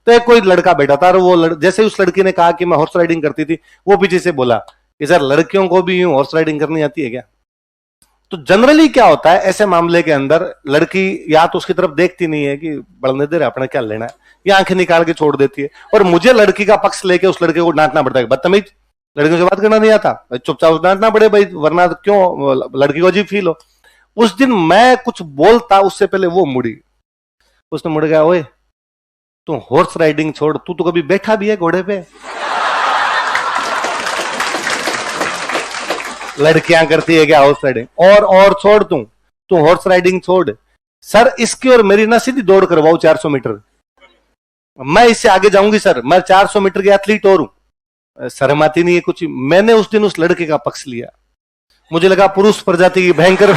तो एक कोई लड़का बैठा था और वो जैसे उस लड़की ने कहा कि मैं हॉर्स राइडिंग करती थी, वो पीछे से बोला कि सर लड़कियों को भी यूं हॉर्स राइडिंग करनी आती है क्या? तो जनरली क्या होता है ऐसे मामले के अंदर, लड़की या तो उसकी तरफ देखती नहीं है कि बढ़ने दे रहा अपना क्या लेना है, या आंखें निकाल के छोड़ देती है, और मुझे लड़की का पक्ष लेके उस लड़के को डांटना पड़ता है, बदतमीज, लड़कियों से बात करना नहीं आता, चुपचाप डांटना पड़े भाई, वरना क्यों लड़की को अजीब फील हो। उस दिन मैं कुछ बोलता उससे पहले वो मुड़ी, उसने मुड़ गया, ओए तू हॉर्स राइडिंग छोड़, तू तो कभी बैठा भी है घोड़े पे? लड़कियां करती है क्या हॉर्स राइडिंग? और छोड़, तू हॉर्स राइडिंग छोड़। सर इसकी और मेरी ना सीधी दौड़ करवाओ 400 मीटर, मैं इससे आगे जाऊंगी सर, मैं 400 मीटर की एथलीट और हूं। शर्म आती नहीं है कुछ। मैंने उस दिन उस लड़के का पक्ष लिया, मुझे लगा पुरुष प्रजाति की भयंकर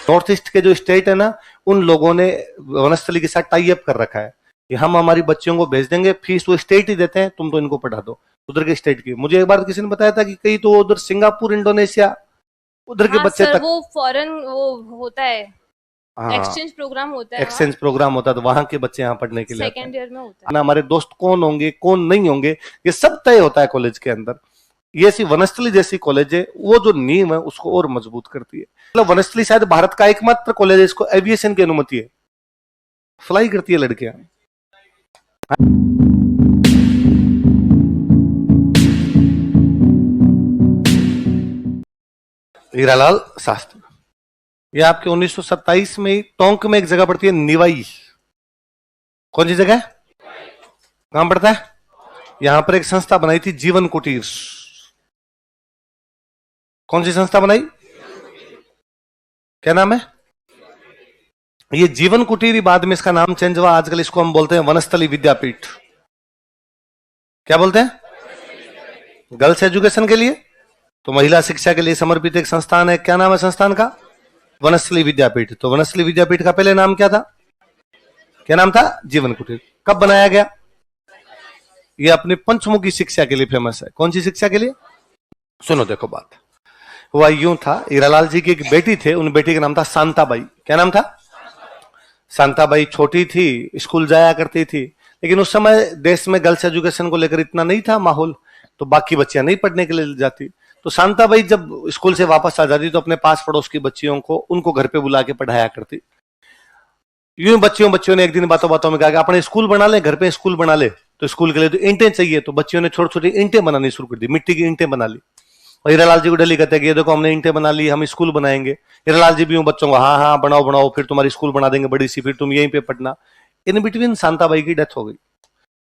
नॉर्थ ईस्ट के जो स्टेट है ना, उन लोगों ने वनस्थली के साथ टाई अप कर रखा है कि हम हमारी बच्चियों को भेज देंगे, फीस वो स्टेट ही देते हैं, तुम तो इनको पढ़ा दो। उधर के स्टेट की, मुझे एक बार किसी ने बताया था कि कई तो उधर सिंगापुर, इंडोनेशिया, उधर के बच्चे सर, तक वो फॉरेन वो होता है, हाँ, एक्सचेंज प्रोग्राम होता है, एक्सचेंज प्रोग्राम होता है, तो वहां के बच्चे यहाँ पढ़ने के लिए सेकेंड ईयर में होता है ना। हमारे दोस्त कौन होंगे कौन नहीं होंगे ये सब तय होता है कॉलेज के अंदर। ये ऐसी वनस्थली जैसी कॉलेज है, वो जो नींव है उसको और मजबूत करती है। मतलब वनस्थली शायद भारत का एकमात्र कॉलेज है इसको एविएशन की अनुमति है, फ्लाई करती है लड़कियां। हीरालाल शास्त्री, ये आपके 1927 में टोंक में एक जगह पड़ती है निवाई। कौन सी जगह? कहां पड़ता है? यहां पर एक संस्था बनाई थी जीवन कुटीर। कौन सी संस्था बनाई? क्या नाम है? ये जीवन कुटीर, बाद में इसका नाम चेंज हुआ, आजकल इसको हम बोलते हैं वनस्थली विद्यापीठ। क्या बोलते हैं? गर्ल्स एजुकेशन के लिए, तो महिला शिक्षा के लिए समर्पित एक संस्थान है। क्या नाम है संस्थान का? वनस्थली विद्यापीठ। तो वनस्थली विद्यापीठ का पहले नाम क्या था? क्या नाम था? जीवन कुटीर। कब बनाया गया? ये अपनी पंचमुखी शिक्षा के लिए फेमस है। कौन सी शिक्षा के लिए? सुनो देखो बात हुआ यूं था, हीरालाल जी की एक बेटी थे, उन बेटी का नाम था शांताबाई। क्या नाम था? शांताबाई छोटी थी, स्कूल जाया करती थी, लेकिन उस समय देश में गर्ल्स एजुकेशन को लेकर इतना नहीं था माहौल, तो बाकी बच्चियां नहीं पढ़ने के लिए जाती। तो शांताबाई जब स्कूल से वापस आ जाती तो अपने पास पड़ोस की बच्चियों को उनको घर पे बुला के पढ़ाया करती। यूं बच्चियों ने एक दिन बातों बातों में कहा कि अपने स्कूल बना ले, घर पे स्कूल बना ले, तो स्कूल के लिए तो ईंटें चाहिए, तो बच्चियों ने छोटी छोटी ईंटें बनानी शुरू कर दी, मिट्टी की ईंटें बना ली। और हीरालाल जी को डेली कहते हैं कि ये देखो हमने ईंटें बना ली, हम स्कूल बनाएंगे। हीरालाल जी भी यूं बच्चों को हाँ हाँ बनाओ बनाओ, फिर तुम्हारी स्कूल बना देंगे बड़ी सी, फिर तुम यहीं पे पढ़ना। इन बिटवीन शांताबाई की डेथ हो गई।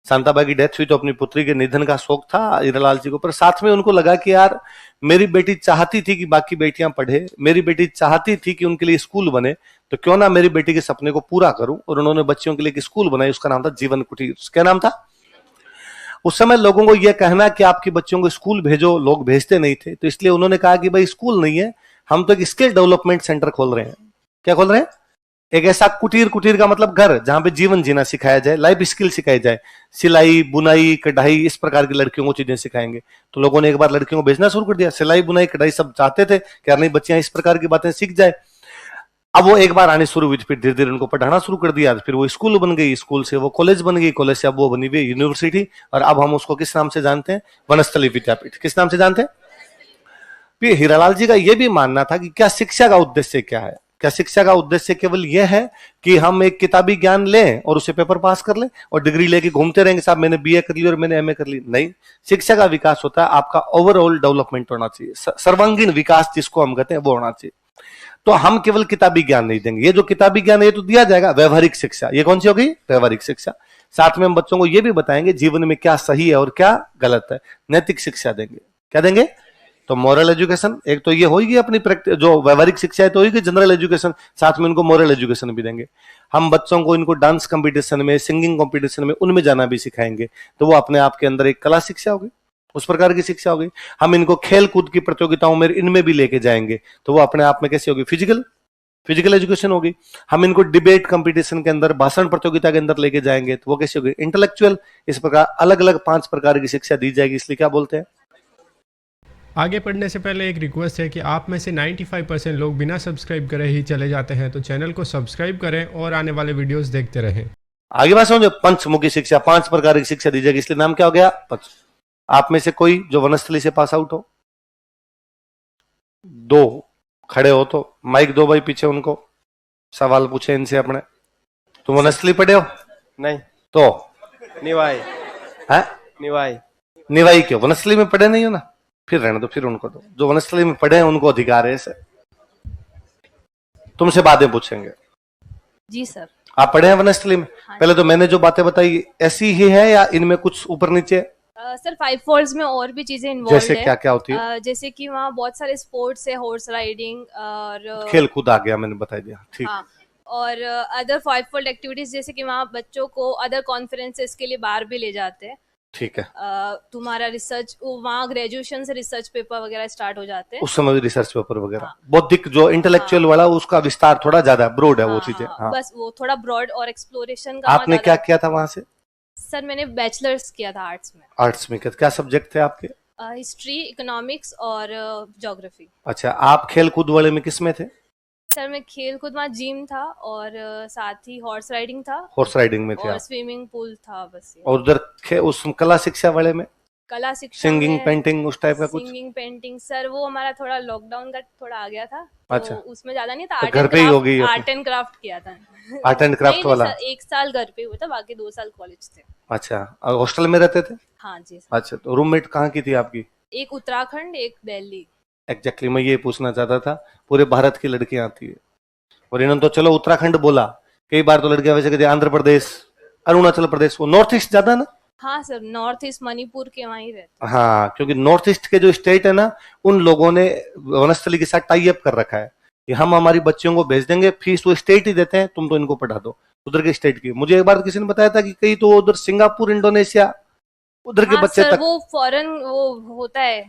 शांताबाई की डेथ हुई तो अपनी पुत्री के निधन का शोक था हीरालाल जी को, पर साथ में उनको लगा कि यार मेरी बेटी चाहती थी कि बाकी बेटियां पढ़े, मेरी बेटी चाहती थी कि उनके लिए स्कूल बने, तो क्यों ना मेरी बेटी के सपने को पूरा करूं। और उन्होंने बच्चियों के लिए एक स्कूल बनाई, उसका नाम था जीवन कुटीर। क्या नाम था? उस समय लोगों को यह कहना कि आपकी बच्चियों को स्कूल भेजो, लोग भेजते नहीं थे, तो इसलिए उन्होंने कहा कि भाई स्कूल नहीं है, हम तो एक स्किल डेवलपमेंट सेंटर खोल रहे हैं। क्या खोल रहे हैं? एक ऐसा कुटीर, कुटीर का मतलब घर, जहां पे जीवन जीना सिखाया जाए, लाइफ स्किल सिखाई जाए, सिलाई बुनाई कढ़ाई, इस प्रकार की लड़कियों को चीजें सिखाएंगे। तो लोगों ने एक बार लड़कियों को भेजना शुरू कर दिया, सिलाई बुनाई कढ़ाई सब चाहते थे कि यार नहीं बच्चियां इस प्रकार की बातें सीख जाए। अब वो एक बार आनी शुरू हुई, फिर धीरे धीरे उनको पढ़ाना शुरू कर दिया, फिर वो स्कूल बन गई, स्कूल से वो कॉलेज बन गई, कॉलेज से अब वो बनी हुई यूनिवर्सिटी, और अब हम उसको किस नाम से जानते हैं? वनस्थली विद्यापीठ। किस नाम से जानते हैं? फिर हीरालाल जी का यह भी मानना था कि क्या शिक्षा का उद्देश्य क्या है? क्या शिक्षा का उद्देश्य केवल यह है कि हम एक किताबी ज्ञान लें और उसे पेपर पास कर लें और डिग्री लेके घूमते रहेंगे, साहब मैंने बीए कर ली और मैंने एमए कर ली? नहीं, शिक्षा का विकास होता है, आपका ओवरऑल डेवलपमेंट होना चाहिए, सर्वांगीण विकास जिसको हम कहते हैं वो होना चाहिए। तो हम केवल किताबी ज्ञान नहीं देंगे, ये जो किताबी ज्ञान है ये तो दिया जाएगा, व्यवहारिक शिक्षा। ये कौन सी होगी? व्यवहारिक शिक्षा। साथ में हम बच्चों को ये भी बताएंगे जीवन में क्या सही है और क्या गलत है, नैतिक शिक्षा देंगे। क्या देंगे? तो मॉरल एजुकेशन एक तो ये होगी अपनी जो व्यवहारिक शिक्षा है तो होगी जनरल एजुकेशन, साथ में उनको मॉरल एजुकेशन भी देंगे। हम बच्चों को इनको डांस कंपटीशन में, सिंगिंग कंपटीशन में, उनमें जाना भी सिखाएंगे, तो वो अपने आप के अंदर एक कला शिक्षा होगी, उस प्रकार की शिक्षा होगी। हम इनको खेल कूद की प्रतियोगिताओं में इनमें भी लेके जाएंगे, तो वो अपने आप में कैसी होगी? फिजिकल एजुकेशन होगी। हम इनको डिबेट कंपटीशन के अंदर, भाषण प्रतियोगिता के अंदर लेके जाएंगे, तो वो कैसी होगी? इंटेलेक्चुअल। इस प्रकार अलग अलग 5 प्रकार की शिक्षा दी जाएगी, इसलिए क्या बोलते हैं? आगे पढ़ने से पहले एक रिक्वेस्ट है कि आप में से 95% लोग बिना सब्सक्राइब करे ही चले जाते हैं, तो चैनल को सब्सक्राइब करें और आने वाले वीडियोस देखते रहें। आगे बात समझो, पंचमुखी शिक्षा, 5 प्रकार की शिक्षा दी जाएगी, इसलिए नाम क्या हो गया? पंच। आप में से कोई जो वनस्थली से पास आउट हो, 2 खड़े हो तो माइक दो भाई पीछे, उनको सवाल पूछे इनसे अपने। तुम वनस्थली पढ़े हो? नहीं, तो निवाई है निवाई निवाई क्यों? वनस्थली में पढ़े नहीं हो ना, फिर रहने दो, फिर उनको दो। जो वनस्थली में पढ़े हैं उनको अधिकार है इसे। तुमसे बातें पूछेंगे। जी सर। आप पढ़े हैं वनस्थली में? हाँ। पहले तो मैंने जो बातें बताई ऐसी ही है या इनमें कुछ ऊपर नीचे? सर 5 फॉल्स में और भी चीजें इन्वॉल्व जैसे है। क्या क्या होती है? जैसे कि वहाँ बहुत सारे स्पोर्ट्स है, हॉर्स राइडिंग और खेल कूद आ गया, मैंने बता दिया, ठीक। हाँ, और अदर 5 फोल्ड एक्टिविटीज, जैसे कि वहाँ बच्चों को अदर कॉन्फ्रेंसेस के लिए बाहर भी ले जाते हैं। ठीक है। तुम्हारा रिसर्च वहाँ ग्रेजुएशन से रिसर्च पेपर वगैरह स्टार्ट हो जाते हैं। उस समय भी रिसर्च पेपर वगैरह, हाँ। बौद्धिक जो इंटेलेक्चुअल वाला, उसका विस्तार थोड़ा ज्यादा ब्रॉड है, वो चीजें। हाँ। बस वो थोड़ा ब्रॉड और एक्सप्लोरेशन का। आपने क्या किया था वहां से? सर मैंने बैचलर्स किया था आर्ट्स में। आर्ट्स में क्या सब्जेक्ट थे आपके? हिस्ट्री, इकोनॉमिक्स और ज्योग्राफी। अच्छा, आप खेल कूद वाले में किस में थे? सर मैं खेल कूद वहाँ जिम था और साथ ही हॉर्स राइडिंग था हॉर्स राइडिंग में थे और आप? स्विमिंग पूल था, बस ये। और उधर उस कला शिक्षा वाले में कला शिक्षा सिंगिंग में पेंटिंग उस टाइप का कुछ? सिंगिंग पेंटिंग सर वो हमारा थोड़ा लॉकडाउन का थोड़ा आ गया था, तो अच्छा। उसमें ज्यादा नहीं था। तो घर पे ही हो गई अपनी? आर्ट एंड क्राफ्ट किया था। आर्ट एंड क्राफ्ट नहीं, वाला? सर 1 साल घर पे हुआ था, बाकी 2 साल कॉलेज थे। अच्छा, और हॉस्टल में रहते थे? हाँ जी सर। अच्छा, तो रूममेट कहाँ की थी आपकी? एक उत्तराखंड, एक दिल्ली। एग्जैक्टली मैं ये पूछना चाहता था। पूरे भारत की लड़कियां आती है, और इन्होंने तो चलो उत्तराखंड बोला, कई बार तो लड़कियां वैसे कहती आंध्र प्रदेश, अरुणाचल प्रदेश, वो नॉर्थ ईस्ट ज्यादा ना? हाँ सर, नॉर्थ ईस्ट मणिपुर के वहीं रहते। हाँ, क्योंकि नॉर्थ ईस्ट के जो स्टेट है ना, उन लोगों ने वनस्थली के साथ टाई अप कर रखा है कि हम हमारी बच्चियों को भेज देंगे, फीस वो स्टेट ही देते हैं, तुम तो इनको पढ़ा दो उधर के स्टेट की। मुझे एक बार किसी ने बताया था कि कई तो उधर सिंगापुर, इंडोनेशिया, उधर के हाँ बच्चे सर, तक। वो फॉरेन वो होता है,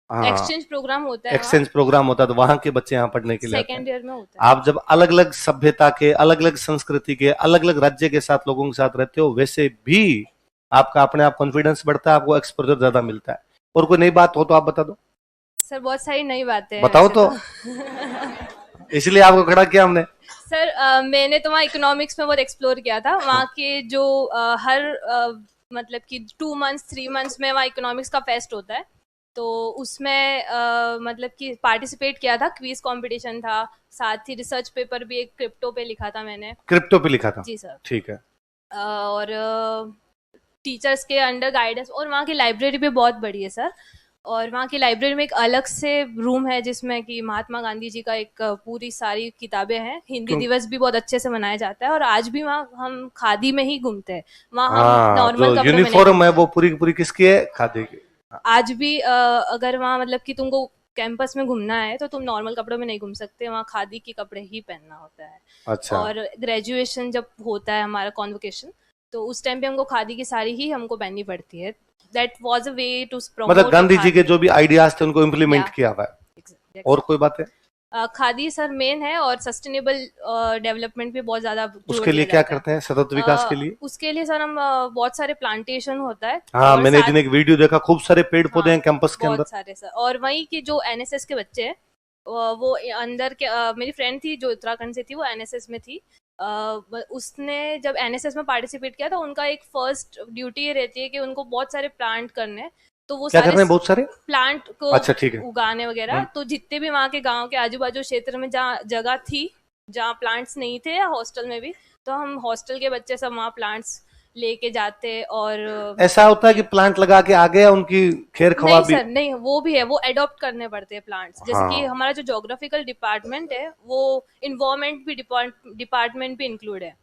हाँ, एक्सचेंज प्रोग्राम होता है, एक्सचेंज प्रोग्राम होता है, तो वहां के बच्चे यहाँ पढ़ने के लिए आते हैं। सेकेंड ईयर में होता है। आप जब अलग अलग सभ्यता के, अलग अलग संस्कृति के, अलग अलग राज्य के साथ लोगों के साथ रहते हो, वैसे भी आपका अपने आप कॉन्फिडेंस बढ़ता है, आपको एक्सपोजर ज्यादा मिलता है। और कोई नई बात हो तो आप बता दो। सर बहुत सारी नई बातें हैं बताओ वैसे तो। इसलिए आपको खड़ा किया हमने। सर मैंने तो वहाँ इकोनॉमिक्स में बहुत एक्सप्लोर किया था। वहाँ के जो मतलब कि 2 मंथ्स 3 मंथ्स में वहाँ इकोनॉमिक्स का फेस्ट होता है, तो उसमें मतलब कि पार्टिसिपेट किया था, क्विज कंपटीशन था, साथ ही रिसर्च पेपर भी एक क्रिप्टो पे लिखा था मैंने। क्रिप्टो पे लिखा था? जी सर। ठीक है। और टीचर्स के अंडर गाइडेंस, और वहाँ की लाइब्रेरी भी बहुत बड़ी है सर। और वहाँ की लाइब्रेरी में एक अलग से रूम है जिसमें कि महात्मा गांधी जी का एक पूरी सारी किताबें हैं। हिंदी दिवस भी बहुत अच्छे से मनाया जाता है, और आज भी वहाँ हम खादी में ही घूमते हैं। वहाँ हम नॉर्मल कपड़ों में नहीं यूनिफॉर्म है घूमते। वो पूरी की पूरी किसकी है? खादी की। आज भी अगर वहाँ मतलब कि तुमको कैंपस में घूमना है तो तुम नॉर्मल कपड़ों में नहीं घूम सकते, वहाँ खादी के कपड़े ही पहनना होता है। अच्छा। और ग्रेजुएशन जब होता है हमारा कॉन्वोकेशन, तो उस टाइम पे हमको खादी की साड़ी ही हमको पहननी पड़ती है। That was a way to promote, मतलब गांधी जी के जो भी आइडियाज थे उनको इम्प्लीमेंट Yeah. किया हुआ है। और कोई बात है? खादी सर मेन है, और सस्टेनेबल डेवलपमेंट पे बहुत ज्यादा जोर उसके लिए दिया क्या जाता है। करते हैं सतत विकास के लिए? उसके लिए सर हम बहुत सारे प्लांटेशन होता है। हाँ, और मैंने एक साथ- दिन एक वीडियो देखा, खूब सारे पेड़ पौधे हाँ, हैं कैंपस के अंदर। बहुत सारे सर। और वहीं की जो एनएसएस के बच्चे हैं, वो अंदर के मेरी फ्रेंड थी जो उत्तराखंड से थी, वो एनएसएस में थी। उसने जब एनएसएस में पार्टिसिपेट किया, तो उनका एक फर्स्ट ड्यूटी ये रहती है कि उनको बहुत सारे प्लांट करने हैं। तो वो क्या सारे करने हैं? बहुत सारे प्लांट को अच्छा, ठीक है। उगाने वगैरह। तो जितने भी वहाँ के गांव के आजू बाजू क्षेत्र में जहाँ जगह थी, जहाँ प्लांट्स नहीं थे, या हॉस्टल में भी, तो हम हॉस्टल के बच्चे सब वहाँ प्लांट्स लेके जाते। और ऐसा होता है कि प्लांट लगा के आ गया, उनकी खेर खवा नहीं भी? सर, नहीं, वो भी है, वो अडॉप्ट करने पड़ते हैं प्लांट्स। जैसे हाँ। कि हमारा जो ज्योग्राफिकल डिपार्टमेंट है, वो इन्वायरमेंट भी डिपार्टमेंट भी इंक्लूड है।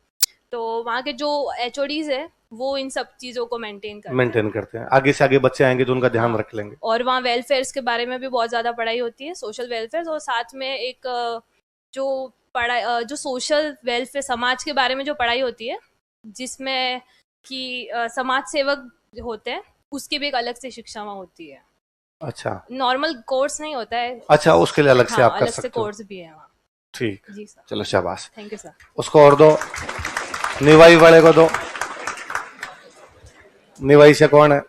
तो वहाँ के जो एचओडीज है, वो इन सब चीजों को मेंटेन करते हैं। आगे से आगे बच्चे आएंगे तो उनका ध्यान हाँ। रख लेंगे। और वहाँ वेलफेयर्स के बारे में भी बहुत ज्यादा पढ़ाई होती है, सोशल वेलफेयर। और साथ में एक जो पढ़ाई, जो सोशल वेलफेयर, समाज के बारे में जो पढ़ाई होती है, जिसमें कि समाज सेवक होते हैं, उसकी भी एक अलग से शिक्षा वहाँ होती है। अच्छा, नॉर्मल कोर्स नहीं होता है। अच्छा, उसके लिए अलग से हाँ, आप कर अलग से सकते हो। कोर्स भी है वहाँ। ठीक, जी सर। चलो शाबाश। Thank you sir. उसको और दो, निवाई वाले को दो। निवाई से कौन है?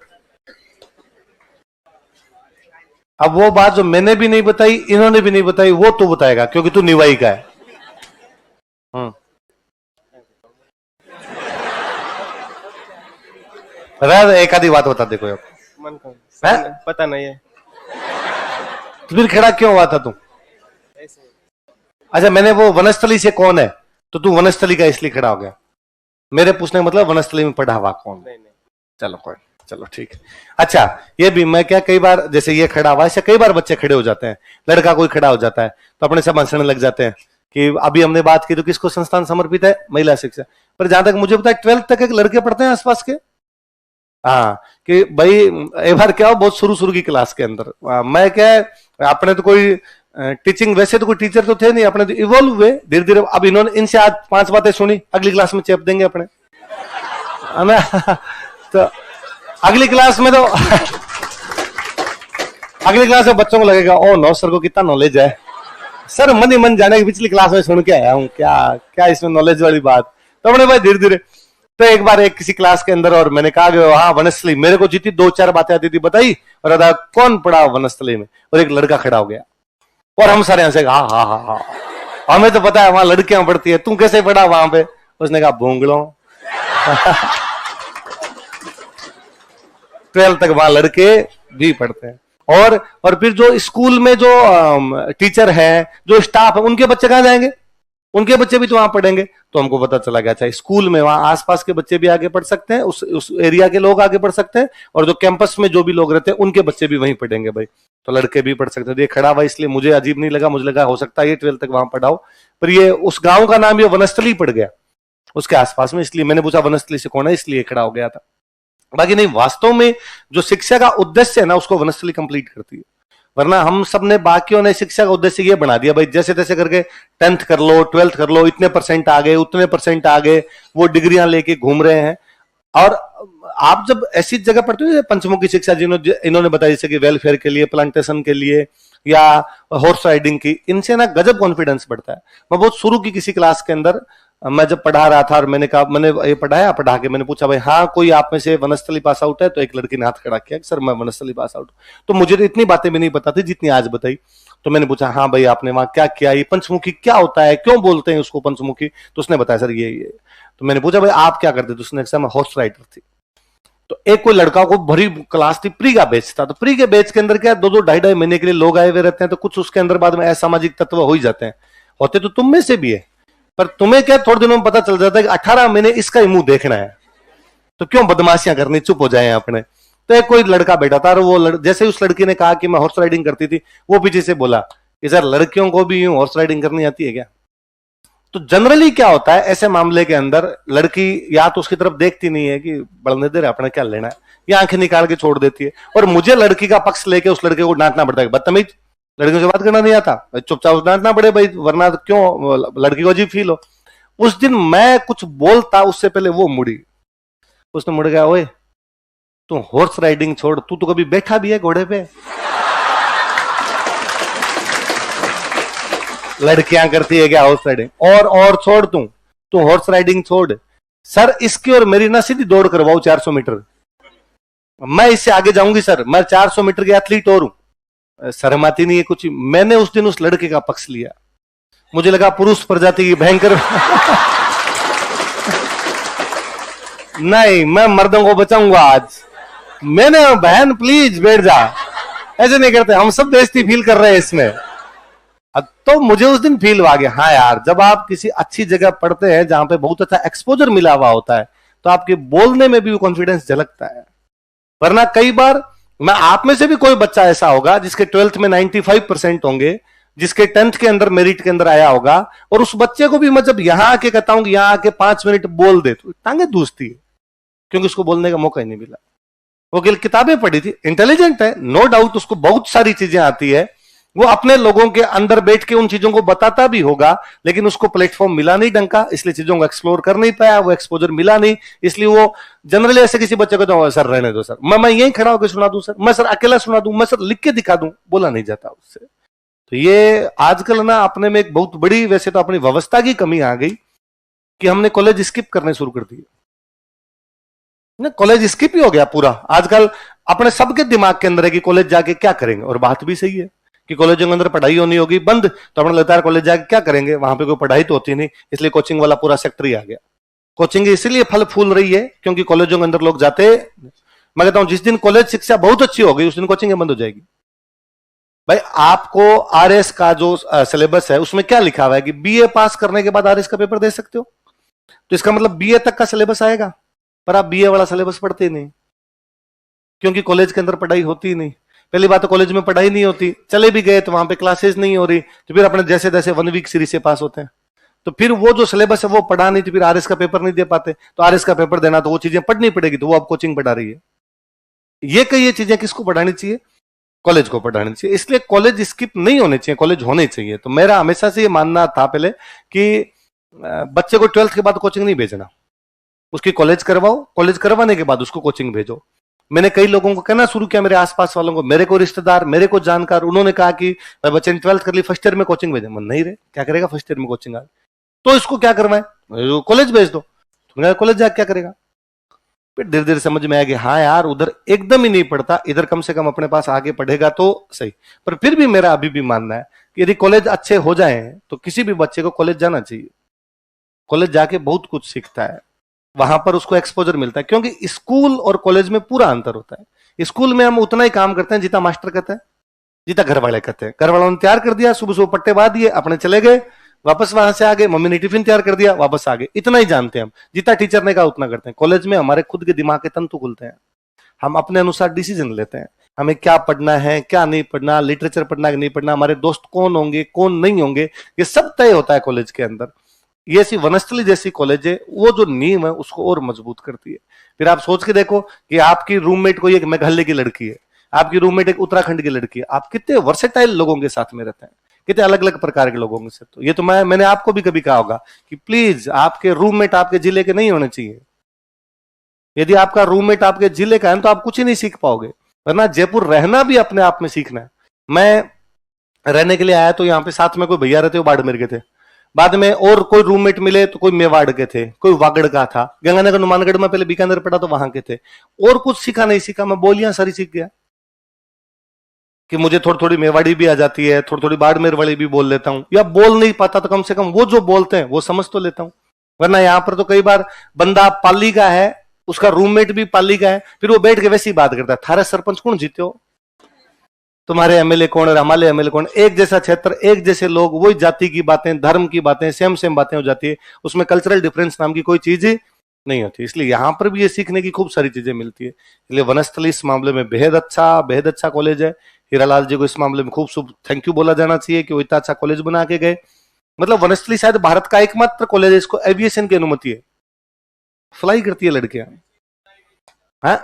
अब वो बात जो मैंने भी नहीं बताई, इन्होंने भी नहीं बताई, वो तू बताएगा क्योंकि तू निवाई का है। एक आधी बात बता दे कोई अब। मन को हैं? पता नहीं है तो फिर खड़ा क्यों हुआ था तू? ऐसे। अच्छा, मैंने वो वनस्थली से कौन है, तो तू वनस्थली का इसलिए खड़ा हो गया। मेरे पूछने का मतलब वनस्थली में पढ़ा हुआ कौन? नहीं नहीं चलो कोई, चलो ठीक है। अच्छा, ये भी मैं क्या, कई बार जैसे ये खड़ा हुआ, ऐसे कई बार बच्चे खड़े हो जाते हैं, लड़का कोई खड़ा हो जाता है तो अपने सब हंसने लग जाते हैं कि अभी हमने बात की तो किसको संस्थान समर्पित है, महिला शिक्षा। पर जहां तक मुझे पता है 12th तक एक लड़के पढ़ते हैं आसपास के। हाँ, कि भाई एक बार क्या हो, बहुत शुरू की क्लास के अंदर मैं क्या है, अपने तो कोई टीचिंग, वैसे तो कोई टीचर तो थे नहीं, अपने तो इवॉल्व हुए धीरे धीरे। अब इन्होंने इनसे आज 5 बातें सुनी, अगली क्लास में चेप देंगे अपने, है ना? तो अगली क्लास में तो अगली क्लास में बच्चों को लगेगा ओ नो, सर को कितना नॉलेज है, सर मन ही मन जाने की पिछली क्लास में सुन के आया हूँ, क्या क्या इसमें नॉलेज वाली बात। तो अपने भाई धीरे धीरे। तो एक बार एक किसी क्लास के अंदर, और मैंने कहा कि हाँ वनस्थली, मेरे को जितनी 2-4 बातें आती थी बताई, और अदा कौन पढ़ा वनस्थली में, और एक लड़का खड़ा हो गया और हम सारे हंसे, हाँ हाँ हाँ हाँ, हमें तो पता है वहां लड़कियां पढ़ती है, तू कैसे पढ़ा वहां पे? उसने कहा भोंगलों। 12 तक वहां लड़के भी पढ़ते हैं। और फिर जो स्कूल में जो टीचर है, जो स्टाफ है, उनके बच्चे कहां जाएंगे? उनके बच्चे भी तो वहां पढ़ेंगे। तो हमको पता चला गया, अच्छा स्कूल में वहां आसपास के बच्चे भी आगे पढ़ सकते हैं, उस एरिया के लोग आगे पढ़ सकते हैं, और जो कैंपस में जो भी लोग रहते हैं उनके बच्चे भी वहीं पढ़ेंगे भाई, तो लड़के भी पढ़ सकते हैं। ये खड़ा हुआ इसलिए मुझे अजीब नहीं लगा, मुझे लगा हो सकता है ये 12th तक वहां पढ़ाओ, पर ये उस गांव का नाम ये वनस्थली पड़ गया उसके आसपास में, इसलिए मैंने पूछा वनस्थली से कौन है, इसलिए खड़ा हो गया था। बाकी नहीं, वास्तव में जो शिक्षा का उद्देश्य है ना, उसको वनस्थली कंप्लीट करती है। वरना हम सब ने, बाकियों ने शिक्षा का उद्देश्य ये बना दिया भाई, जैसे तैसे करके 10th कर लो, 12th कर लो, इतने परसेंट आ गए, उतने परसेंट आ गए, वो डिग्रियां लेके घूम रहे हैं। और आप जब ऐसी जगह पढ़ते हो, पंचमुखी शिक्षा इन्होंने बताया, जैसे कि वेलफेयर के लिए, प्लांटेशन के लिए, या हॉर्स राइडिंग की, इनसे ना गजब कॉन्फिडेंस बढ़ता है। मैं बहुत शुरू की किसी क्लास के अंदर मैं जब पढ़ा रहा था, और मैंने कहा, मैंने ये पढ़ाया, पढ़ा के मैंने पूछा भाई हाँ कोई आप में से वनस्थली पास आउट है? तो एक लड़की ने हाथ खड़ा किया, सर मैं वनस्थली पास आउट। तो मुझे तो इतनी बातें भी नहीं पता थी जितनी आज बताई। तो मैंने पूछा हाँ भाई आपने वहां क्या किया, ये पंचमुखी क्या होता है, क्यों बोलते हैं उसको पंचमुखी? तो उसने बताया सर ये। तो मैंने पूछा भाई आप क्या करते थे? उसने कहा मैं हॉर्स राइडर थी। तो एक कोई लड़का को भरी क्लास थी, प्री का बैच था, तो प्री के बैच के अंदर क्या 2-2 ढाई महीने के लिए लोग आए हुए रहते हैं, तो कुछ उसके अंदर बाद में असामाजिक तत्व हो ही जाते हैं, होते तो तुम में से भी है, पर तुम्हें क्या थोड़े दिनों में पता चल जाता है कि 18 महीने इसका ही मुंह देखना है, तो क्यों बदमाशियां करनी, चुप हो जाए अपने। तो एक कोई लड़का बैठा था, और वो जैसे उस लड़की ने कहा कि मैं हॉर्स राइडिंग करती थी, वो पीछे से बोला कि सर लड़कियों को भी यूं हॉर्स राइडिंग करनी आती है क्या? तो जनरली क्या होता है ऐसे मामले के अंदर, लड़की या तो उसकी तरफ देखती नहीं है कि बढ़ने दे रहे अपने क्या लेना है, या आंखें निकाल के छोड़ देती है, और मुझे लड़की का पक्ष लेके उस लड़के को डांटना पड़ता है, बदतमीज, लड़कियों से बात करना नहीं आता, चुपचाप डांटना पड़े भाई, वरना क्यों लड़की को अजीब फील हो। उस दिन मैं कुछ बोलता उससे पहले वो मुड़ी, उसने मुड़ गया, ओए तू हॉर्स राइडिंग छोड़, तू तो कभी बैठा भी है घोड़े पे? लड़कियां करती है क्या हॉर्स राइडिंग? और छोड़, तू हॉर्स राइडिंग छोड़। सर इसकी और मेरी ना सीधी दौड़ करवाओ 400 मीटर, मैं इससे आगे जाऊंगी सर, मैं 400 मीटर की एथलीट और हूं। शर्म आती नहीं है कुछ। मैंने उस दिन उस लड़के का पक्ष लिया, मुझे लगा पुरुष प्रजाति की भयंकर नहीं, मैं मर्दों को बचाऊंगा आज। मैंने बहन प्लीज बैठ जा, ऐसे नहीं करते, हम सब बेइज्जती फील कर रहे हैं इसमें। तो मुझे उस दिन फील हुआ गया, हाँ यार जब आप किसी अच्छी जगह पढ़ते हैं जहां पे बहुत अच्छा एक्सपोजर मिला हुआ होता है, तो आपके बोलने में भी वो कॉन्फिडेंस झलकता है। वरना कई बार, मैं आप में से भी कोई बच्चा ऐसा होगा जिसके 12th में 95% होंगे, जिसके 10th के अंदर मेरिट के अंदर आया होगा, और उस बच्चे को भी मैं जब यहां आके कहता हूं कि यहां आके 5 मिनट बोल दे, तो टांगे दूसती है, क्योंकि उसको बोलने का मौका ही नहीं मिला। वो केवल किताबें पढ़ी थी, इंटेलिजेंट है नो डाउट, उसको बहुत सारी चीजें आती है, वो अपने लोगों के अंदर बैठ के उन चीजों को बताता भी होगा, लेकिन उसको प्लेटफॉर्म मिला नहीं ढंग का, इसलिए चीजों को एक्सप्लोर कर नहीं पाया, वो एक्सपोजर मिला नहीं, इसलिए वो जनरली ऐसे किसी बच्चे को तो सर रहने दो सर, मैं यहीं खड़ा होकर सुना दूं सर, मैं सर अकेला सुना दूं, मैं सर लिख के दिखा दूं, बोला नहीं जाता उससे। तो ये आजकल ना अपने में एक बहुत बड़ी, वैसे तो अपनी व्यवस्था की कमी आ गई कि हमने कॉलेज स्किप करने शुरू कर दिए। ना कॉलेज स्किप ही हो गया पूरा। आजकल अपने सबके दिमाग के अंदर है कि कॉलेज जाके क्या करेंगे, और बात भी सही है कि कॉलेजों के अंदर पढ़ाई होनी होगी बंद, तो अपने लगता है कॉलेज जाके क्या करेंगे, वहां पे कोई पढ़ाई तो होती नहीं, इसलिए कोचिंग वाला पूरा सेक्टर ही आ गया। कोचिंग इसीलिए फल फूल रही है क्योंकि कॉलेजों के अंदर लोग जाते। मैं कहता हूं जिस दिन कॉलेज शिक्षा बहुत अच्छी हो गई उस दिन कोचिंग बंद हो जाएगी। भाई आपको आरएस का जो सिलेबस है उसमें क्या लिखा हुआ है कि बीए पास करने के बाद आरएस का पेपर दे सकते हो, तो इसका मतलब बीए तक का सिलेबस आएगा, पर आप बीए वाला सिलेबस पढ़ते ही नहीं क्योंकि कॉलेज के अंदर पढ़ाई होती ही नहीं। पहली बात तो कॉलेज में पढ़ाई नहीं होती, चले भी गए तो वहां पे क्लासेस नहीं हो रही, तो फिर अपने जैसे तैसे 1 वीक सीरीज से पास होते हैं, तो फिर वो जो सिलेबस है वो पढ़ा नहीं, तो फिर आरएस का पेपर नहीं दे पाते, तो आरएस का पेपर देना तो वो चीजें पढ़नी पड़ेगी, तो वो अब कोचिंग पढ़ा रही है। ये कई ये चीजें किसको पढ़ानी चाहिए, कॉलेज को पढ़ानी चाहिए। इसलिए कॉलेज स्किप नहीं होने चाहिए, कॉलेज होने चाहिए। तो मेरा हमेशा से ये मानना था पहले कि बच्चे को 12th के बाद कोचिंग नहीं भेजना, उसकी कॉलेज करवाओ, कॉलेज करवाने के बाद उसको कोचिंग भेजो। मैंने कई लोगों को कहना शुरू किया, मेरे आसपास वालों को, मेरे को रिश्तेदार, मेरे को जानकार, उन्होंने कहा कि भाई बच्चे ने 12th कर ली, फर्स्ट ईयर में कोचिंग भेजे। मन नहीं रहे, क्या करेगा फर्स्ट ईयर में कोचिंग आ, तो इसको क्या करवाए, कॉलेज भेज दो। कॉलेज जाके क्या करेगा, फिर धीरे धीरे समझ में आया कि हाँ यार उधर एकदम ही नहीं पढ़ता, इधर कम से कम अपने पास आगे पढ़ेगा तो सही। पर फिर भी मेरा अभी भी मानना है कि यदि कॉलेज अच्छे हो जाए तो किसी भी बच्चे को कॉलेज जाना चाहिए। कॉलेज जाके बहुत कुछ सीखता है, वहां पर उसको एक्सपोजर मिलता है, क्योंकि स्कूल और कॉलेज में पूरा अंतर होता है। स्कूल में हम उतना ही काम करते हैं जितना मास्टर कहते हैं, जितना घर वाले कहते हैं। घर वालों ने तैयार कर दिया, सुबह सुबह पट्टे बांध दिए, अपने चले गए, वापस वहां से आ गए, मम्मी ने टिफिन तैयार कर दिया, वापस आ गए, इतना ही जानते हैं हम। जितना टीचर ने कहा उतना करते हैं। कॉलेज में हमारे खुद के दिमाग के तंतु खुलते हैं, हम अपने अनुसार डिसीजन लेते हैं, हमें क्या पढ़ना है क्या नहीं पढ़ना, लिटरेचर पढ़ना कि नहीं पढ़ना, हमारे दोस्त कौन होंगे कौन नहीं होंगे, ये सब तय होता है कॉलेज के अंदर। ये ऐसी वनस्थली जैसी कॉलेज है, वो जो नींव है उसको और मजबूत करती है। फिर आप सोच के देखो कि आपकी रूममेट कोई एक मेघालय की लड़की है, आपकी रूममेट एक उत्तराखंड की लड़की है, आप कितने वर्सेटाइल लोगों के साथ में रहते हैं, कितने अलग अलग प्रकार के लोगों के साथ। तो ये तो मैंने आपको भी कभी कहा होगा कि प्लीज आपके रूममेट आपके जिले के नहीं होने चाहिए। यदि आपका रूममेट आपके जिले का है तो आप कुछ ही नहीं सीख पाओगे, वरना जयपुर रहना भी अपने आप में सीखना है। मैं रहने के लिए आया तो यहाँ पे साथ में कोई भैया रहते, वो बाड़मेर के थे, बाद में और कोई रूममेट मिले तो कोई मेवाड़ के थे, कोई वागड़ का था, गंगानगर नुमानगढ़ में पहले बीकानेर पढ़ा तो वहां के थे, और कुछ सीखा नहीं सीखा, मैं बोलियां सारी सीख गया कि मुझे थोड़ी थोड़ी मेवाड़ी भी आ जाती है, थोड़ी थोड़ी बाड़मेर वाली भी बोल लेता हूं, या बोल नहीं पाता तो कम से कम वो जो बोलते हैं वो समझ तो लेता हूं। वरना यहाँ पर तो कई बार बंदा पाली का है, उसका रूममेट भी पाली का है, फिर वो बैठ के वैसी बात करता है, थारे सरपंच कौन जीते हो, तुम्हारे एमएलए कौन और हमारे एमएलए कौन, एक जैसा क्षेत्र एक जैसे लोग, वही जाति की बातें धर्म की बातें सेम सेम बातें हो जाती है, उसमें कल्चरल डिफरेंस नाम की कोई चीज ही नहीं होती। इसलिए यहाँ पर भी ये सीखने की खूब सारी चीजें मिलती है। इसलिए वनस्थली इस मामले में बेहद अच्छा कॉलेज है। हीरालाल जी को इस मामले में खूब शुभ थैंक यू बोला जाना चाहिए कि वो इतना अच्छा कॉलेज बना के गए। मतलब वनस्थली शायद भारत का एकमात्र कॉलेज है इसको एविएशन की अनुमति है, फ्लाई करती है लड़कियां। हाँ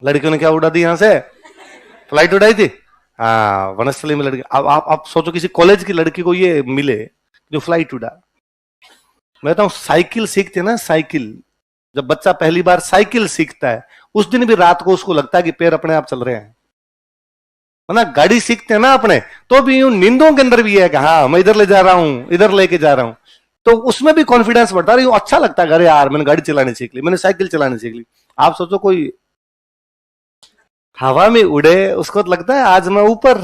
लड़कियों ने क्या उड़ा दी यहां से, फ्लाइट उड़ाई थी। हाँ वनस्थली में लड़की, अब आप सोचो किसी कॉलेज की लड़की को ये मिले जो फ्लाइट उड़ा। मैं कहता हूं साइकिल सीखते ना, साइकिल जब बच्चा पहली बार साइकिल सीखता है उस दिन भी रात को उसको लगता है कि पैर अपने आप चल रहे हैं। ना गाड़ी सीखते हैं ना अपने, तो भी यूं नींदों के अंदर भी है कि हाँ मैं इधर ले जा रहा हूं इधर लेके जा रहा हूं, तो उसमें भी कॉन्फिडेंस बढ़ता है, अच्छा लगता है अरे यार मैंने गाड़ी चलानी सीख ली, मैंने साइकिल चलानी सीख ली। आप सोचो कोई हवा में उड़े उसको तो लगता है आज मैं ऊपर,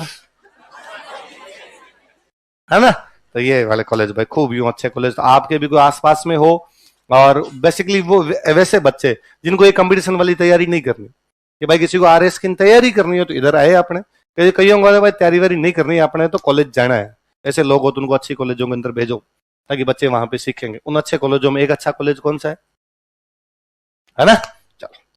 है ना। तो ये वाले कॉलेज भाई खूब यूं अच्छे कॉलेज, तो आपके भी कोई आसपास में हो, और बेसिकली वो वैसे बच्चे जिनको ये कंपटीशन वाली तैयारी नहीं करनी कि भाई किसी को आरएस की तैयारी करनी हो तो इधर आए अपने, कईयों को भाई तैयारी वारी नहीं करनी है अपने तो कॉलेज जाना है, ऐसे लोग हो तो उनको अच्छी कॉलेजों के अंदर भेजो ताकि बच्चे वहां पे सीखेंगे। उन अच्छे कॉलेजों में एक अच्छा कॉलेज कौन सा है ना।